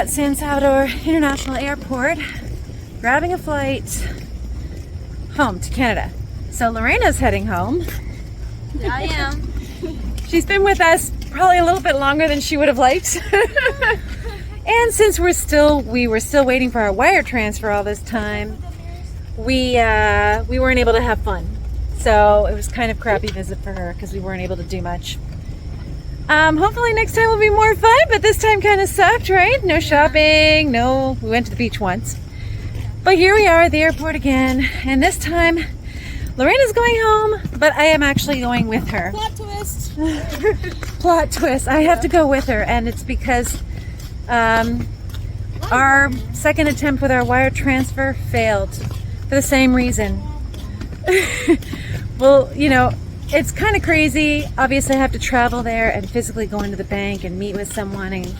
at San Salvador International Airport, grabbing a flight home to Canada. So Lorena's heading home. Yeah, I am. She's been with us probably a little bit longer than she would have liked. And since we were still waiting for our wire transfer all this time, we weren't able to have fun. So it was kind of crappy visit for her because we weren't able to do much. Hopefully next time will be more fun, but this time kind of sucked, right? No shopping, we went to the beach once. But here we are at the airport again, and this time Lorena's going home, but I am actually going with her. Plot twist. Plot twist. I have to go with her, and it's because our second attempt with our wire transfer failed for the same reason. Well, it's kind of crazy. Obviously, I have to travel there and physically go into the bank and meet with someone and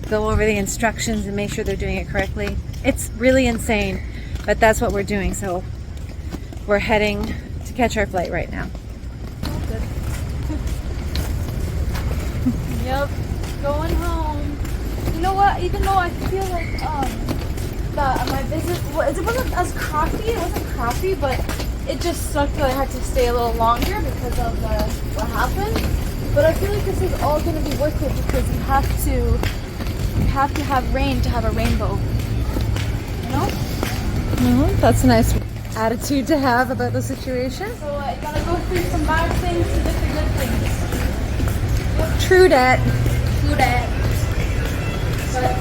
go over the instructions and make sure they're doing it correctly. It's really insane, but that's what we're doing. So we're heading to catch our flight right now. Good. Yep, going home. You know what? Even though I feel like my visit it wasn't as crappy. It wasn't crappy, but it just sucked that I had to stay a little longer because of what happened. But I feel like this is all going to be worth it because you have to have rain to have a rainbow. You know? Mm-hmm. That's a nice attitude to have about the situation. So I gotta go through some bad things to get the good things. True that. True that. But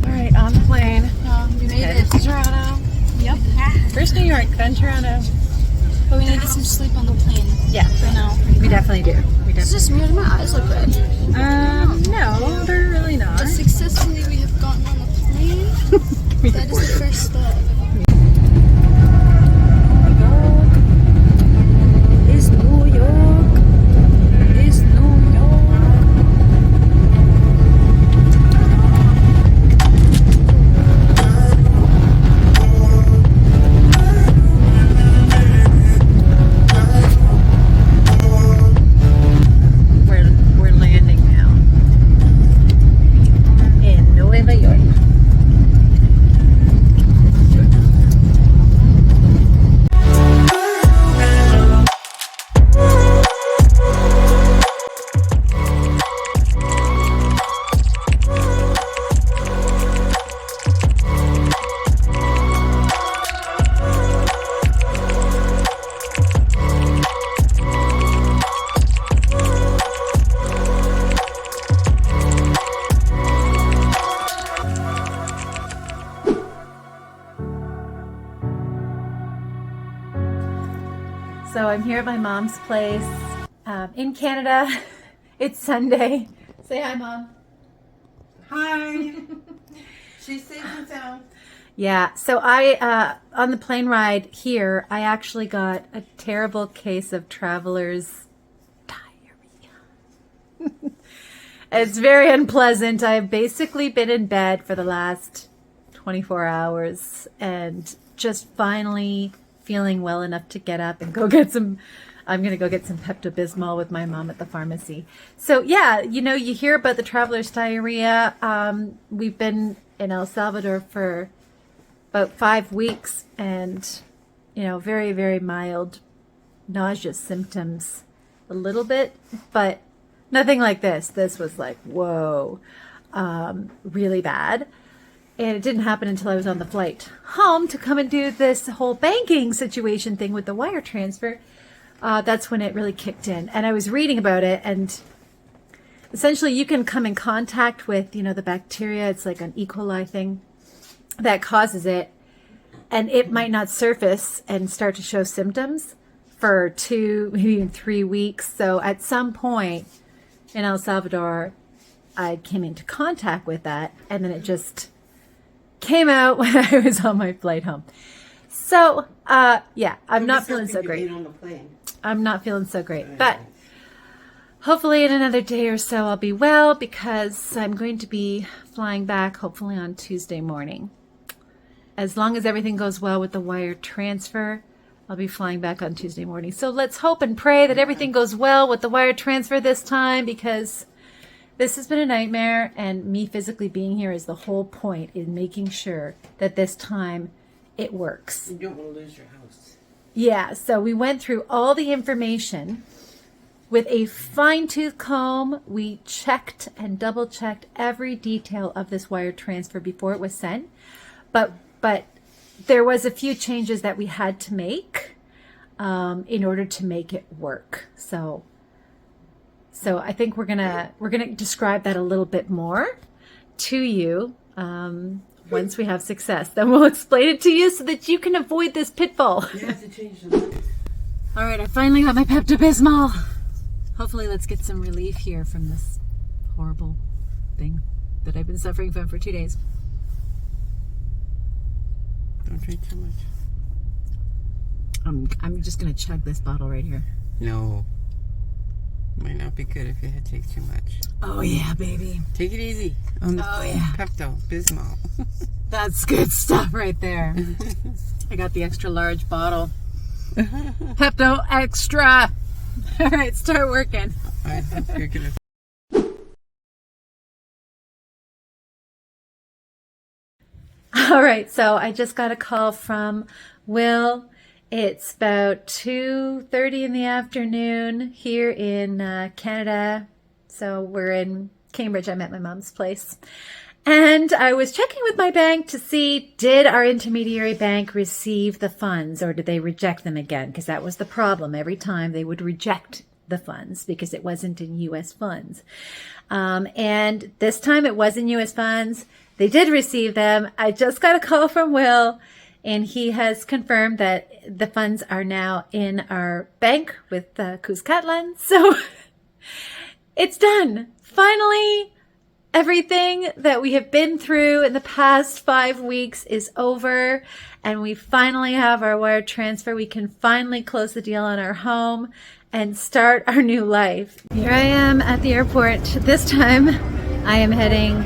All right, on the plane. we made Headed it. to Toronto. Yep. First New York, then Toronto. But we need to get some sleep on the plane. Yeah, For now. we definitely do. It's just me and my eyes look red. No, they're really not. But successfully we have gotten on the plane. That is the first step. It's New York. It's New York. We're landing now in Nueva York. So I'm here at my mom's place in Canada. It's Sunday. Say hi, Mom. Hi. She's safe and sound. Yeah, so I, on the plane ride here, I actually got a terrible case of traveler's diarrhea. It's very unpleasant. I've basically been in bed for the last 24 hours and just finally feeling well enough to get up and go get some, I'm going to go get some Pepto-Bismol with my mom at the pharmacy. So yeah, you hear about the traveler's diarrhea. We've been in El Salvador for about 5 weeks and, very, very mild nauseous symptoms a little bit, but nothing like this. This was like, whoa, really bad. And it didn't happen until I was on the flight home to come and do this whole banking situation thing with the wire transfer. That's when it really kicked in. And I was reading about it, and essentially you can come in contact with, the bacteria. It's like an E. coli thing that causes it. And it might not surface and start to show symptoms for 2, maybe even 3 weeks. So at some point in El Salvador, I came into contact with that, and then it just came out when I was on my flight home. So, yeah, I'm not feeling so great. On the plane. I'm not feeling so great, but hopefully in another day or so I'll be well, because I'm going to be flying back hopefully on Tuesday morning. As long as everything goes well with the wire transfer, I'll be flying back on Tuesday morning. So let's hope and pray that everything goes well with the wire transfer this time, because This has been a nightmare, and me physically being here is the whole point, in making sure that this time it works. You don't want to lose your house. Yeah, so we went through all the information with a fine-tooth comb. We checked and double-checked every detail of this wire transfer before it was sent. But there was a few changes that we had to make in order to make it work. So I think we're gonna describe that a little bit more to you once we have success. Then we'll explain it to you so that you can avoid this pitfall. You have to change the lights. All right, I finally got my Pepto-Bismol. Hopefully, let's get some relief here from this horrible thing that I've been suffering from for 2 days. Don't drink too much. I'm just gonna chug this bottle right here. No. Might not be good if you take too much. Oh yeah, baby. Take it easy on the Pepto-Bismol. That's good stuff right there. I got the extra large bottle. Pepto Extra. All right, start working. I hope you're gonna. All right, so I just got a call from Will. It's about 2:30 in the afternoon here in Canada. So we're in Cambridge. I'm at my mom's place. And I was checking with my bank to see, did our intermediary bank receive the funds or did they reject them again? Because that was the problem. Every time they would reject the funds because it wasn't in U.S. funds. And this time it was in U.S. funds. They did receive them. I just got a call from Will, and he has confirmed that the funds are now in our bank with Cuscatlan. So it's done. Finally, everything that we have been through in the past 5 weeks is over, and we finally have our wire transfer. We can finally close the deal on our home and start our new life. Here I am at the airport. This time I am heading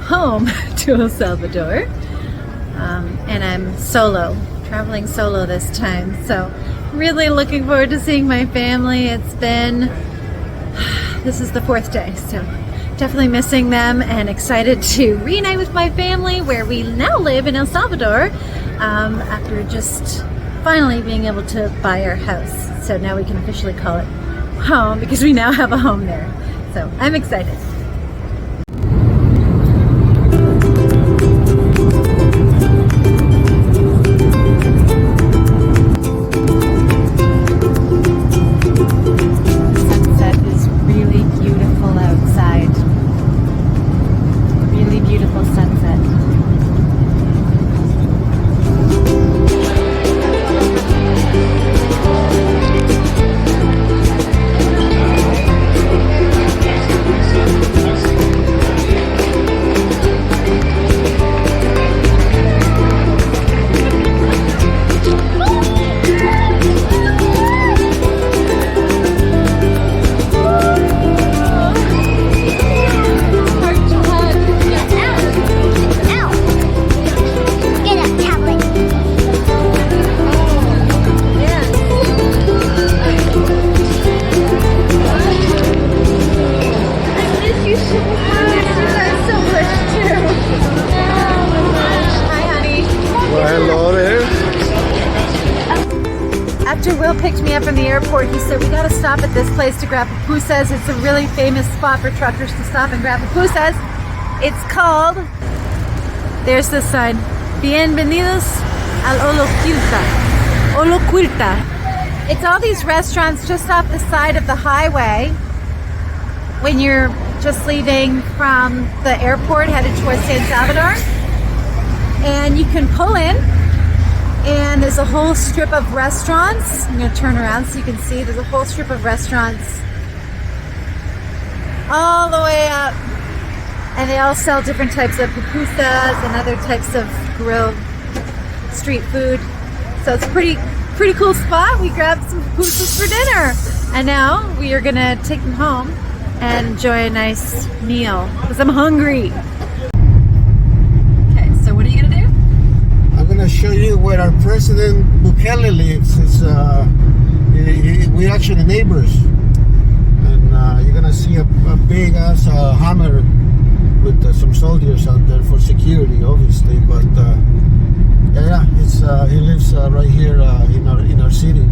home to El Salvador, and I'm traveling solo this time. So really looking forward to seeing my family. This is the 4th day, so definitely missing them and excited to reunite with my family where we now live in El Salvador after just finally being able to buy our house. So now we can officially call it home because we now have a home there. So I'm excited. After Will picked me up from the airport, he said, we got to stop at this place to grab pupusas. It's a really famous spot for truckers to stop and grab pupusas. It's called, there's the sign, Bienvenidos al Oloquilta. It's all these restaurants just off the side of the highway when you're just leaving from the airport headed towards San Salvador. And you can pull in, and there's a whole strip of restaurants. I'm going to turn around so you can see. There's a whole strip of restaurants all the way up, and they all sell different types of pupusas and other types of grilled street food. So it's a pretty cool spot. We grabbed some pupusas for dinner, and now we are going to take them home and enjoy a nice meal because I'm hungry. Okay, so what are you going to do? I'm going to show you where our president Bukele lives. We're actually neighbors. And and you're gonna see a big ass hammer with some soldiers out there for security, obviously. But yeah, it's he lives right here in our city.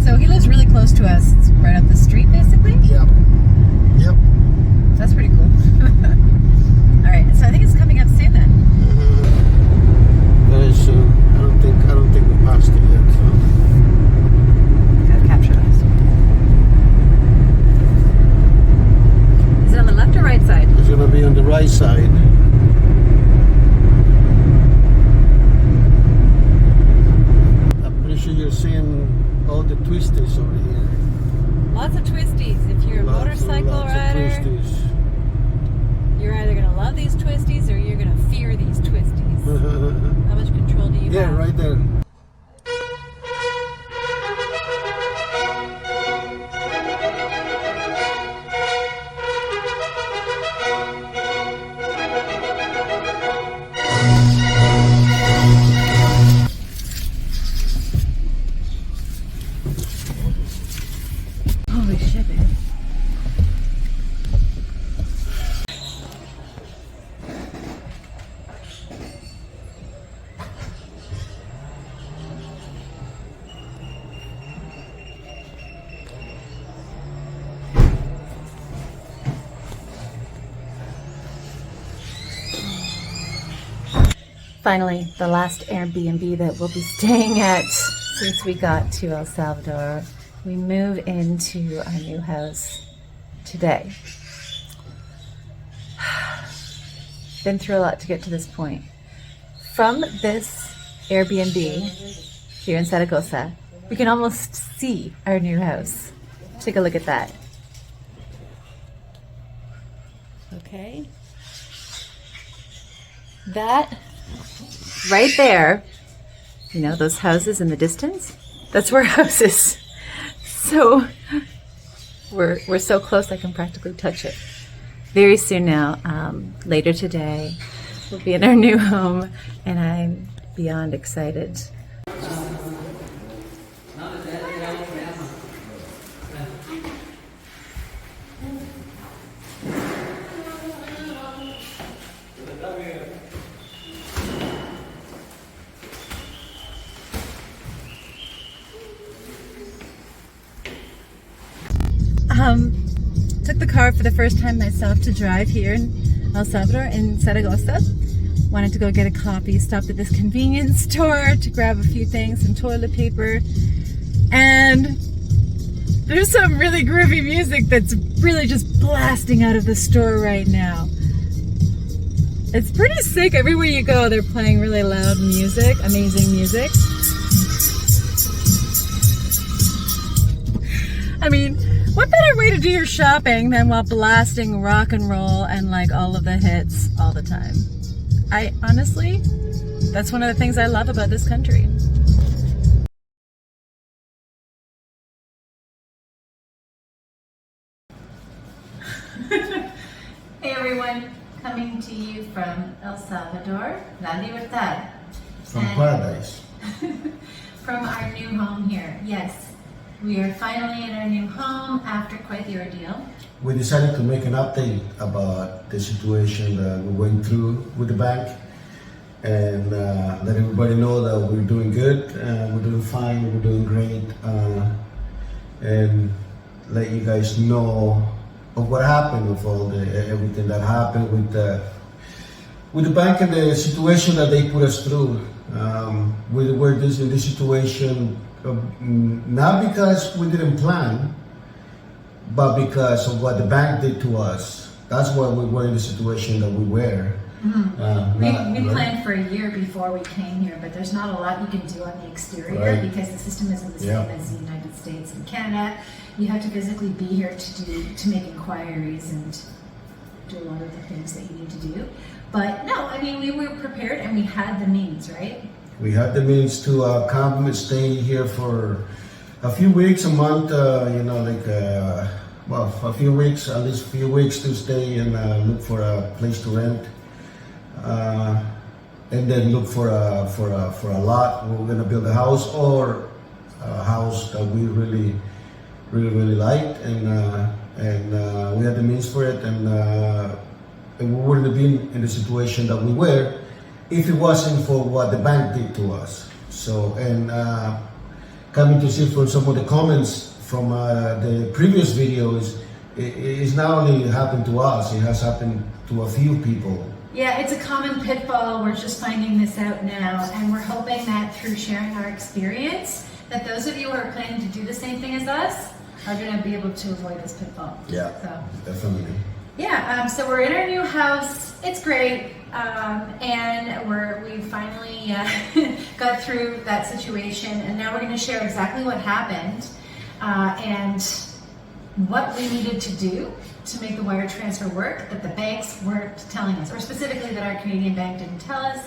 So he lives really close to us. It's right up the street, basically. Yep. That's pretty cool. All right, so I think it's coming up soon then. Very soon. I don't think we passed it yet. So. Gotta capture those. Is it on the left or right side? It's gonna be on the right side. I'm pretty sure you're seeing all the twisties over here. Lots of twisties. If you're a motorcycle lots rider, of twisties. you're either gonna love these twisties or you're gonna fear these twisties. How much control do you have? Yeah, right there. Holy shit, babe. Finally, the last Airbnb that we'll be staying at since we got to El Salvador. We move into our new house today. Been through a lot to get to this point. From this Airbnb here in Zaragoza, we can almost see our new house. Take a look at that. Okay. That right there, you know, those houses in the distance, that's where our house is. So we're so close I can practically touch it. Very soon now, later today, we'll be in our new home, and I'm beyond excited. Took the car for the first time myself to drive here in El Salvador in Zaragoza. Wanted to go get a coffee, stopped at this convenience store to grab a few things, some toilet paper, and there's some really groovy music that's really just blasting out of the store right now. It's pretty sick. Everywhere you go, they're playing really loud music, amazing music. I mean, what better way to do your shopping than while blasting rock and roll and like all of the hits all the time? I honestly, that's one of the things I love about this country. Hey everyone, coming to you from El Salvador, La Libertad. From paradise. From our new home here, yes. We are finally in our new home after quite the ordeal. We decided to make an update about the situation that we went through with the bank and let everybody know that we're doing good, we're doing fine, we're doing great, and let you guys know of what happened, of all the everything that happened with the bank and the situation that they put us through. We were in this situation not because we didn't plan, but because of what the bank did to us. That's why we were in the situation that we were. We planned for a year before we came here, but there's not a lot you can do on the exterior, right, because the system isn't the same as the United States and Canada. You have to physically be here to make inquiries and do a lot of the things that you need to do. But no, I mean, we were prepared and we had the means, right? We had the means to come and stay here for a few weeks, a month, a few weeks, at least a few weeks to stay and look for a place to rent. And then look for a lot. We're gonna build a house or a house that we really really liked, and we had the means for it, and we wouldn't have been in the situation that we were if it wasn't for what the bank did to us. So, and coming to see from some of the comments from the previous videos, it's not only happened to us, it has happened to a few people. Yeah, it's a common pitfall. We're just finding this out now, and we're hoping that through sharing our experience, that those of you who are planning to do the same thing as us are going to be able to avoid this pitfall. Yeah, So, definitely. yeah, so we're in our new house. It's great, and we finally got through that situation, and now we're going to share exactly what happened and what we needed to do to make the wire transfer work that the banks weren't telling us, or specifically that our Canadian bank didn't tell us.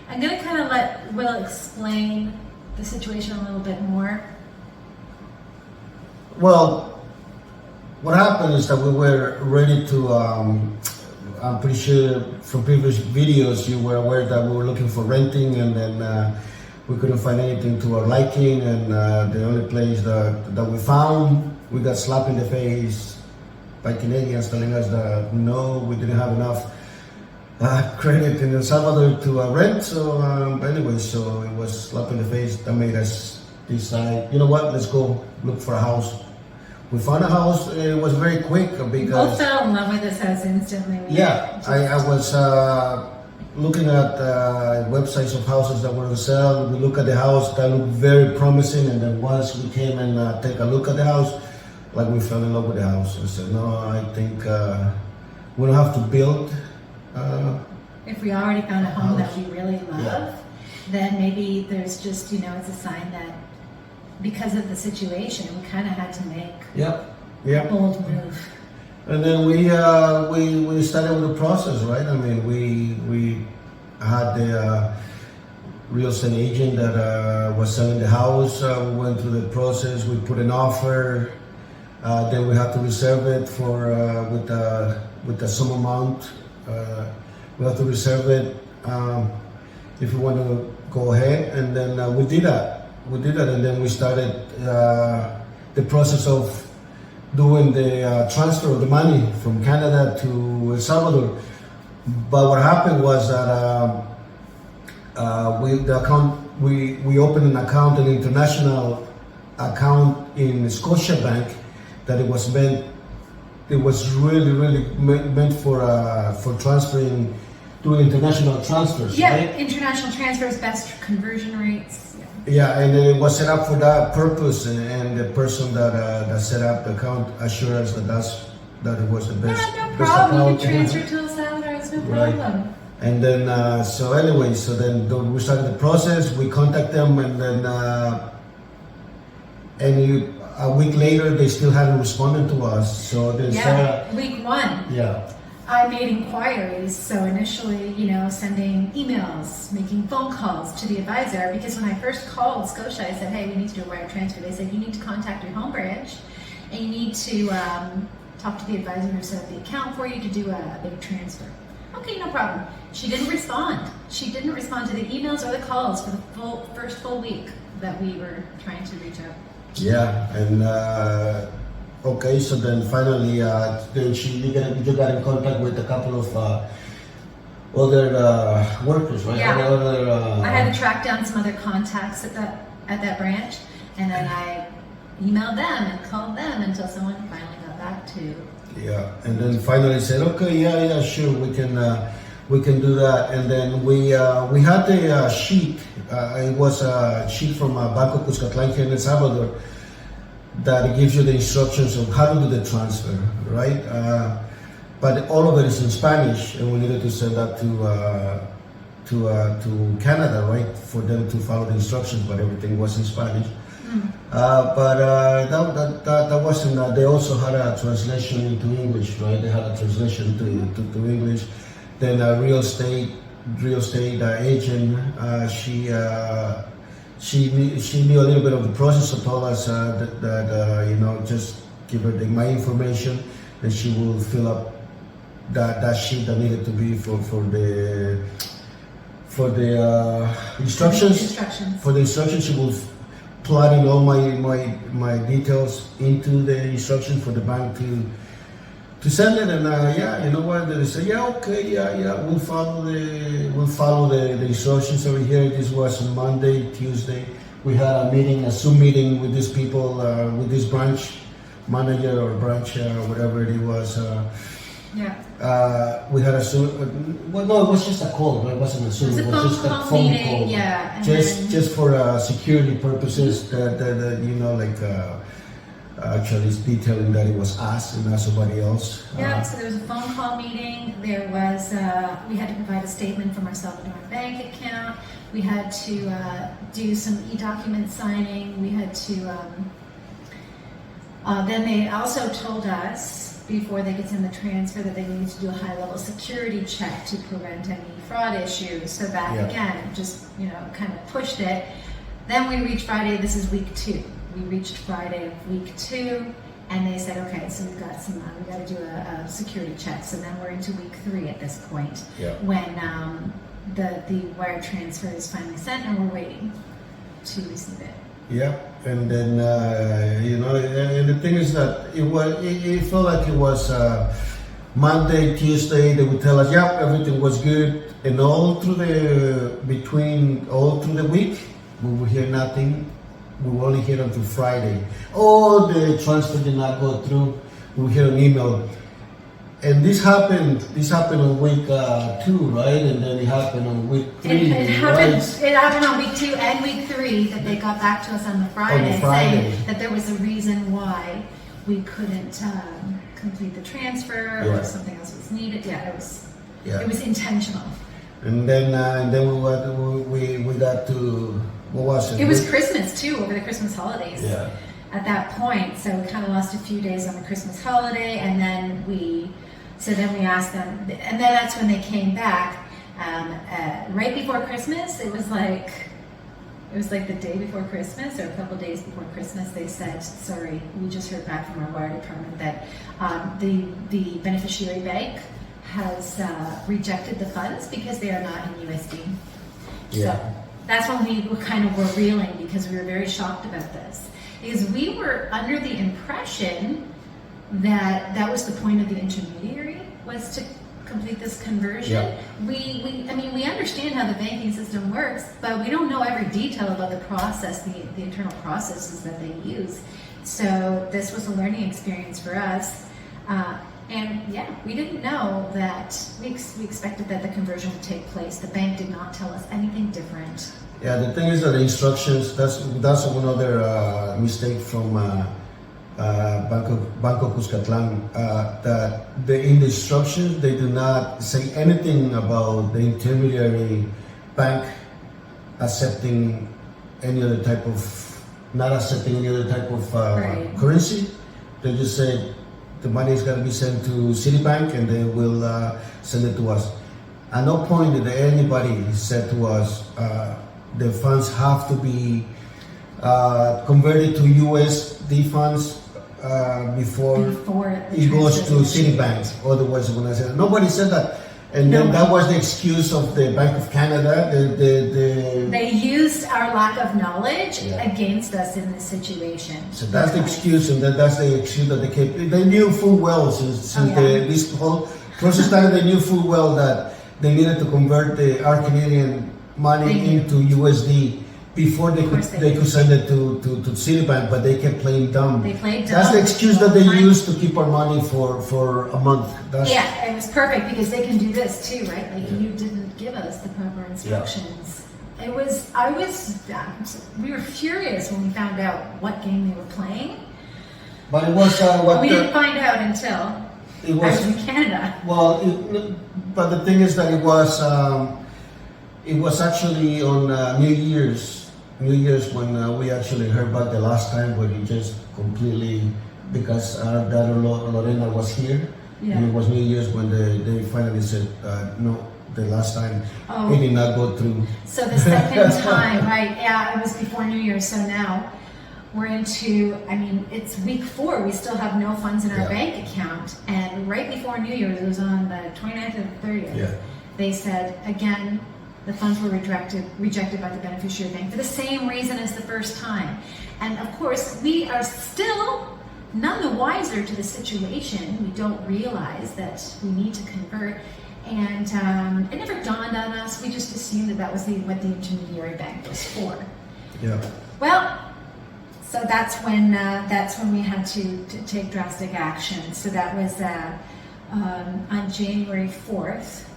I'm going to kind of let Will explain the situation a little bit more. Well, what happened is that we were ready to, I'm pretty sure from previous videos you were aware that we were looking for renting, and then we couldn't find anything to our liking, and the only place that we found, we got slapped in the face by Canadians telling us that no, we didn't have enough credit in El Salvador to rent. So anyway, so it was slap in the face that made us decide, you know what, let's go look for a house. We found a house. It was very quick We both because fell in love with this house instantly. I was looking at websites of houses that were on sale. We look at the house that looked very promising, and then once we came and take a look at the house, like we fell in love with the house. I said, no, I think we don't have to build. If we already found a home that we really love, then maybe there's just, it's a sign that because of the situation, we kind of had to make a bold move. And then we started with the process, right? I mean, we had the real estate agent that was selling the house. We went through the process. We put an offer. Then we had to reserve it for with the sum amount. We have to reserve it if we want to go ahead, and then we did that. And then we started the process of doing the transfer of the money from Canada to El Salvador. But what happened was that we opened an account, an international account in Scotiabank, that it was really meant for transferring, doing international transfers. Yeah, right? international transfers, best conversion rates. Yeah, and it was set up for that purpose, and the person that set up the account assured us that it was the best. Yeah, no best problem. You account. can transfer to El Salvador. It's no problem. And then so then we started the process. We contact them, and then a week later they still hadn't responded to us. So they week one. Yeah. I made inquiries, so initially, sending emails, making phone calls to the advisor, because when I first called Scotia, I said, hey, we need to do a wire transfer. They said, you need to contact your home branch, and you need to talk to the advisor who set up the account for you to do a big transfer. Okay, no problem. She didn't respond. She didn't respond to the emails or the calls for the first full week that we were trying to reach out. Yeah, and okay, so then finally, you got in contact with a couple of other workers, right? Yeah. I had to track down some other contacts at that branch, and then I emailed them and called them until someone finally got back to. Yeah, and then finally said, okay, yeah, sure, we can do that. And then we had the sheet. It was a sheet from Banco Cuscatlán here in El Salvador that gives you the instructions of how to do the transfer, right? But all of it is in Spanish, and we needed to send that to Canada, right, for them to follow the instructions. But everything was in Spanish. But that wasn't. They also had a translation into English, right? They had a translation to English. Then a real estate agent, she knew a little bit of the process, so told us that just give her my information, and she will fill up that sheet that needed to be for the instructions. For the instructions, she will plotting all my details into the instruction for the bank to send it. And you know what? They said, okay, we'll follow the instructions over here. This was Monday, Tuesday. We had a Zoom meeting with these people, with this branch manager or branch, whatever it was. We had a Zoom. Well, no, it was just a call. It wasn't a Zoom. It was just a phone call. Yeah. And just for security purposes. That you know, like actually, it's detailing that it was us and not somebody else. So there was a phone call meeting. There was we had to provide a statement from our Salvador bank account. We had to do some e-document signing. We had to. Then they also told us before they could send the transfer that they needed to do a high-level security check to prevent any fraud issues. So that again, just kind of pushed it. Then we reached Friday. This is week 2. We reached Friday of week 2, and they said, okay, so we've got we got to do a security check. So then we're into week 3 at this point, when the wire transfer is finally sent, and we're waiting to receive it. Yeah, and then and the thing is that it felt like it was Monday, Tuesday. They would tell us, everything was good, and all through the week, we would hear nothing. We would only hear until Friday. Oh, the transfer did not go through. We would hear an email. And this happened on week 2, right? And then it happened on week 3. It happened on week 2 and week 3 that they got back to us on the Friday. Saying that there was a reason why we couldn't complete the transfer or something else was needed. It was intentional. And then we got to, what was it? It was Christmas too, over the Christmas holidays. Yeah. At that point, so we kind of lost a few days on the Christmas holiday, and then we asked them, and then that's when they came back right before Christmas. It was like the day before Christmas or a couple days before Christmas. They said, sorry, we just heard back from our wire department that the beneficiary bank has rejected the funds because they are not in USD. So that's when we kind of were reeling, because we were very shocked about this. Because we were under the impression that was the point of the intermediary, was to complete this conversion. We understand how the banking system works, but we don't know every detail about the process, the internal processes that they use. So this was a learning experience for us. We didn't know that. We expected that the conversion would take place. The bank did not tell us anything different. Yeah, the thing is that the instructions, that's another mistake from Banco Cuscatlan, that in the instructions they do not say anything about the intermediary bank not accepting any other type of currency. They just say the money is going to be sent to Citibank and they will send it to us. At no point did anybody said to us the funds have to be converted to USD funds before it goes to Citibank. Otherwise, when I said nobody said that, and then that was the excuse of the Bank of Canada. They used our lack of knowledge against us in this situation. So that's the excuse, and that's the excuse that they kept. They knew full well since this whole process started. They knew full well that they needed to convert our Canadian money into USD before they could send it to Citibank, but they kept playing dumb. They played dumb. That's the excuse that they used to keep our money for a month. It was perfect because they can do this too, right? Like you didn't give us the proper instructions. We were furious when we found out what game they were playing. But it was we didn't find out until I was in Canada. Well, but the thing is that it was actually on New Year's when we actually heard back the last time, when it just completely, because Lorena was here, and it was New Year's when they finally said no. The last time it did not go through. So the second time, right? Yeah, it was before New Year's. So now we're into, it's week 4. We still have no funds in our bank account. And right before New Year's, it was on the 29th or the 30th. They said, again, The funds were rejected by the beneficiary bank for the same reason as the first time. And of course, we are still none the wiser to the situation. We don't realize that we need to convert. And it never dawned on us. We just assumed that that was what the intermediary bank was for. Yeah. Well, so that's when we had to take drastic action. So that was on January 4th.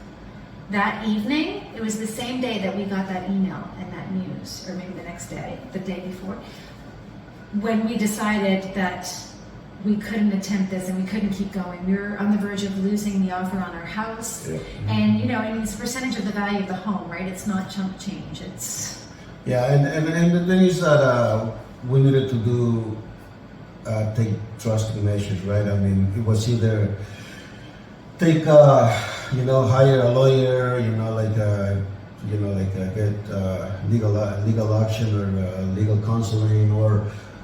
That evening, it was the same day that we got that email and that news, or maybe the next day, the day before, when we decided that we couldn't attempt this and we couldn't keep going. We were on the verge of losing the offer on our house. Yeah. And, you know, I mean, it's a percentage of the value of the home, right? It's not chump change. It's... Yeah, and the thing is that we needed to take drastic measures, right? I mean, it was either hire a lawyer, get legal action or legal counseling,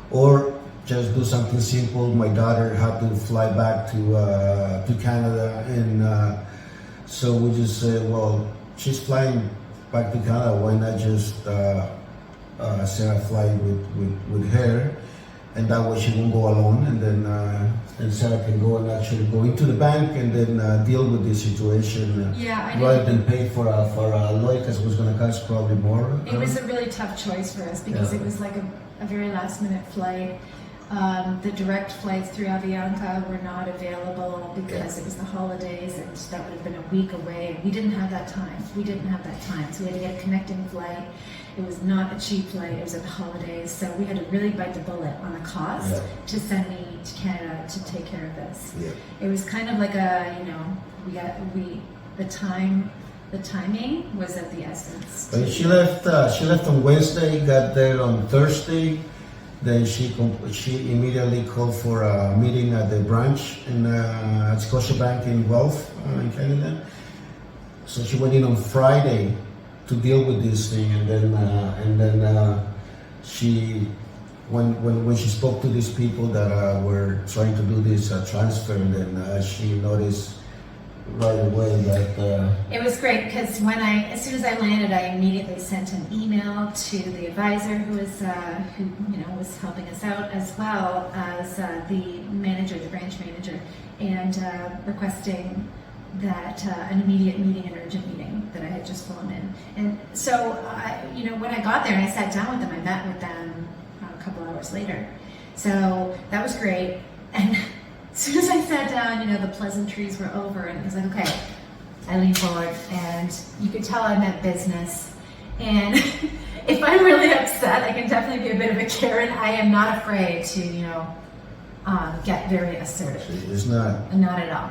or just do something simple. My daughter had to fly back to Canada, and so we just said, well, she's flying back to Canada. Why not just send a flight with her, and that way she won't go alone, and then and Sarah can go and actually go into the bank and then deal with the situation rather than pay for a lawyer, because it was going to cost probably more. It was a really tough choice for us because it was like a very last minute flight. The direct flights through Avianca were not available because it was the holidays, and that would have been a week away. We didn't have that time. So we had to get a connecting flight. It was not a cheap flight. It was at the holidays. So we had to really bite the bullet on the cost to send me to Canada to take care of this. Yeah. It was kind of like the timing was of the essence. But she left on Wednesday, got there on Thursday. Then she immediately called for a meeting at the branch at Scotiabank in Guelph, in Canada. So she went in on Friday to deal with this thing, and then she, when she spoke to these people that were trying to do this transfer, then she noticed right away that it was great because as soon as I landed, I immediately sent an email to the advisor who was helping us out, as well as the branch manager, and requesting that an immediate meeting, an urgent meeting that I had just flown in. And so, when I got there and I sat down with them, I met with them a couple hours later. So that was great. And as soon as I sat down, the pleasantries were over, and it was like, okay, I leaned forward, and you could tell I meant business. And if I'm really upset, I can definitely be a bit of a Karen. I am not afraid to, get very assertive. it's not. Not at all.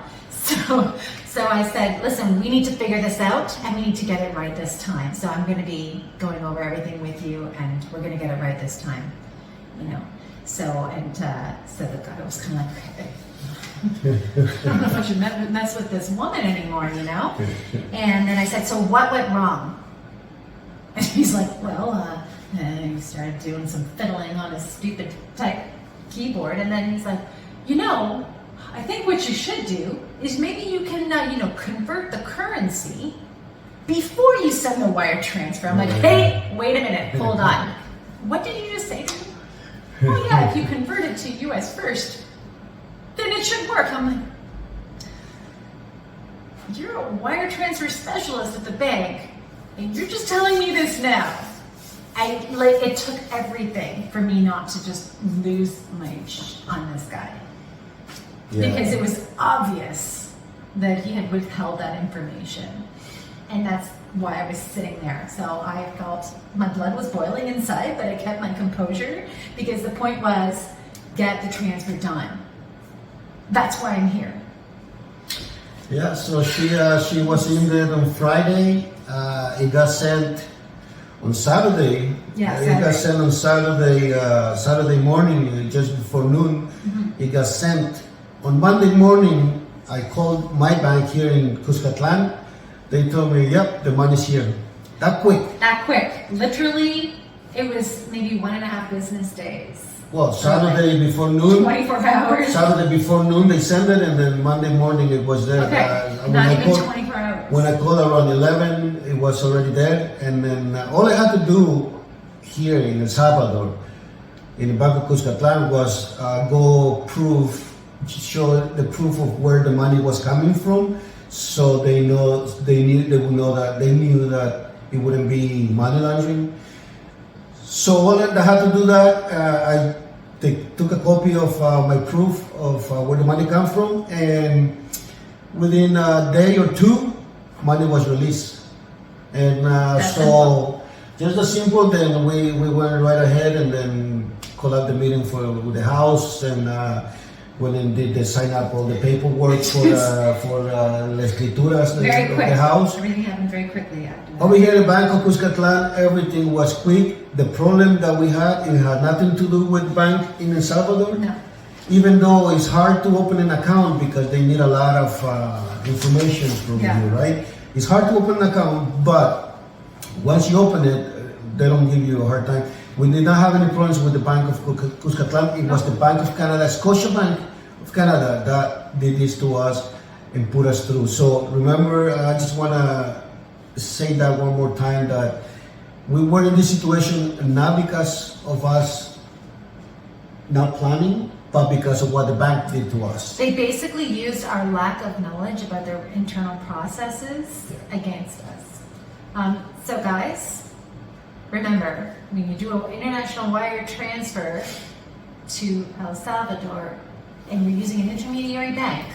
So I said, listen, we need to figure this out, and we need to get it right this time. So I'm going to be going over everything with you, and we're going to get it right this time. So the guy was kind of like, okay. I don't know if I should mess with this woman anymore, And then I said, so what went wrong? And he's like, well, he started doing some fiddling on his stupid type keyboard, and then he's like, I think what you should do is maybe you can, convert the currency before you send the wire transfer. I'm like, hey, wait a minute, hold on. What did you just say to me? Oh yeah, if you convert it to US first, then it should work. I'm like, you're a wire transfer specialist at the bank, and you're just telling me this now. It took everything for me not to just lose my on this guy. Yeah. Because it was obvious that he had withheld that information. And that's why I was sitting there. So I felt my blood was boiling inside, but I kept my composure because the point was, get the transfer done. That's why I'm here. Yeah, so she was in there on Friday. It got sent on Saturday. Yeah, It got sent on Saturday morning, just before noon. Mm-hmm. It got sent. On Monday morning, I called my bank here in Cuscatlan. They told me, yep, the money's here. That quick. Literally, it was maybe 1.5 business days. Well, Saturday before noon. 24 hours. Saturday before noon, they sent it, and then Monday morning it was there. Okay, not even 24 hours. When I called around 11, it was already there. And then all I had to do here in El Salvador, in the Bank of Cuscatlan, was show the proof of where the money was coming from, so they knew that it wouldn't be money laundering. So all I had to do that, I took a copy of my proof of where the money comes from, and within a day or two, money was released. And so just as simple, then we went right ahead and then called up the meeting with the house, and went and did the sign up all the paperwork for las escrituras of the house. Everything happened very quickly after that. Over here in Bank of Cuscatlan, everything was quick. The problem that we had, it had nothing to do with bank in El Salvador. No. Even though it's hard to open an account because they need a lot of information from you, right? It's hard to open an account, but once you open it, they don't give you a hard time. We did not have any problems with the Bank of Cuscatlan. It was the Bank of Canada, Scotiabank of Canada, that did this to us and put us through. So remember, I just want to say that one more time, that we were in this situation not because of us not planning, but because of what the bank did to us. They basically used our lack of knowledge about their internal processes against us. So guys, remember, when you do an international wire transfer to El Salvador and you're using an intermediary bank,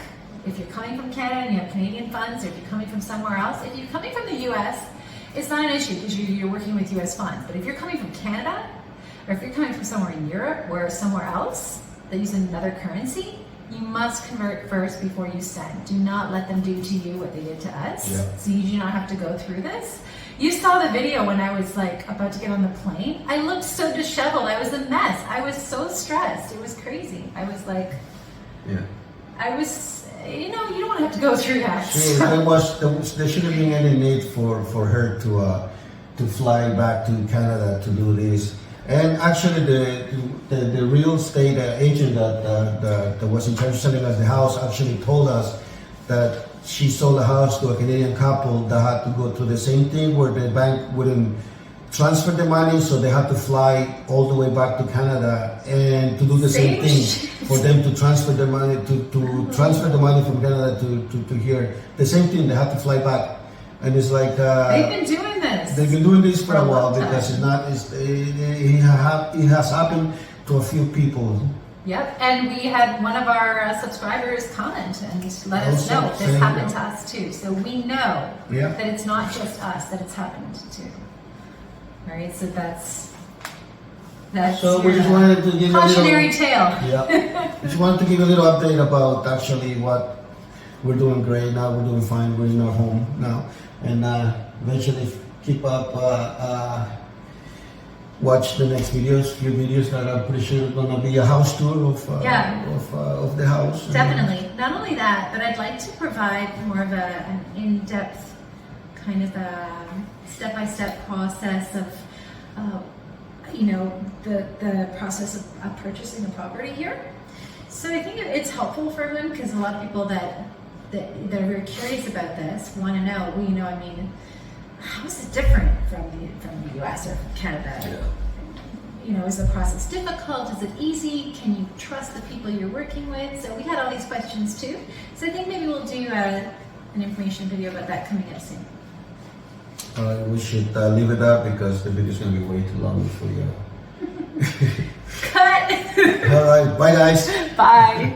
if you're coming from Canada and you have Canadian funds, or if you're coming from somewhere else, if you're coming from the US, it's not an issue because you're working with US funds. But if you're coming from Canada, or if you're coming from somewhere in Europe or somewhere else that uses another currency, you must convert first before you send. Do not let them do to you what they did to us. Yeah. So you do not have to go through this. You saw the video when I was like about to get on the plane. I looked so disheveled. I was a mess. I was so stressed. It was crazy. I was like, you don't want to have to go through that. There shouldn't be any need for her to fly back to Canada to do this. And actually, the real estate agent that was in charge of selling us the house actually told us that she sold the house to a Canadian couple that had to go through the same thing, where the bank wouldn't transfer the money, so they had to fly all the way back to Canada and to do the same thing for them to transfer the money transfer the money from Canada to here. The same thing, they had to fly back, and it's like they've been doing this. They've been doing this for a while long because time. it has happened to a few people. Yep, and we had one of our subscribers comment and let us know this happened to us too. So we know that it's not just us that it's happened to. All right, so that's So we just wanted to give cautionary tale. Yeah, just wanted to give a little update about actually what we're doing. Great now, we're doing fine. We're in our home now, and eventually keep up. Watch the next few videos that I'm pretty sure are gonna be a house tour of the house. Definitely. Not only that, but I'd like to provide more of an in-depth kind of a step-by-step process of, the process of purchasing a property here. So I think it's helpful for everyone because a lot of people that are very curious about this want to know. How is it different from the U.S. or from Canada? Is the process difficult? Is it easy? Can you trust the people you're working with? So we had all these questions too. So I think maybe we'll do an information video about that coming up soon. We should leave it up because the video is going to be way too long for you. Cut! All right, bye guys. Bye.